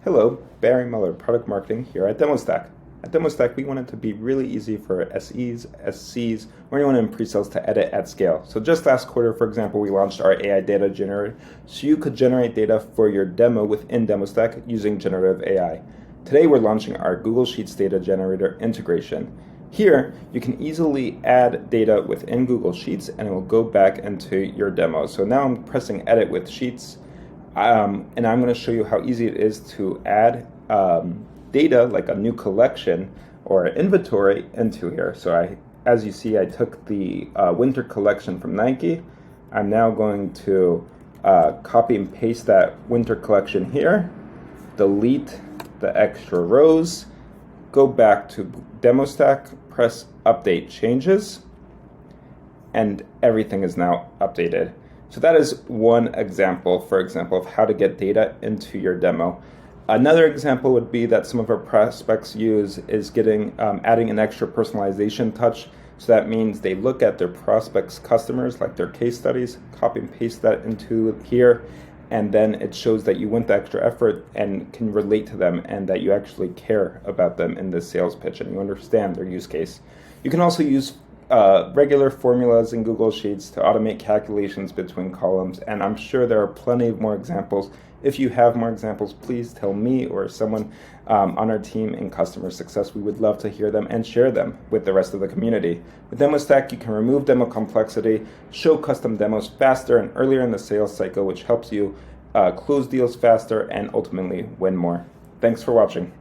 Hello, Barry Mueller, Product Marketing here at Demostack. At Demostack, we want it to be really easy for SEs, SCs, or anyone in pre-sales to edit at scale. So just last quarter, for example, we launched our AI data generator, so you could generate data for your demo within Demostack using generative AI. Today, we're launching our Google Sheets data generator integration. Here, you can easily add data within Google Sheets, and it will go back into your demo. So now I'm pressing Edit with Sheets. And I'm going to show you how easy it is to add data like a new collection or inventory into here. So as you see, I took the winter collection from Nike. I'm now going to copy and paste that winter collection here, delete the extra rows, go back to Demostack, press Update Changes, and everything is now updated. So that is one example, for example, of how to get data into your demo. Another example would be that some of our prospects use is adding an extra personalization touch. So that means they look at their prospects' customers, like their case studies, copy and paste that into here, and then it shows that you went the extra effort and can relate to them and that you actually care about them in this sales pitch and you understand their use case. You can also use regular formulas in Google Sheets to automate calculations between columns, and I'm sure there are plenty of more examples. If you have more examples, please tell me or someone on our team in customer success. We would love to hear them and share them with the rest of the community. With Demostack, you can remove demo complexity, show custom demos faster and earlier in the sales cycle, which helps you close deals faster and ultimately win more. Thanks for watching.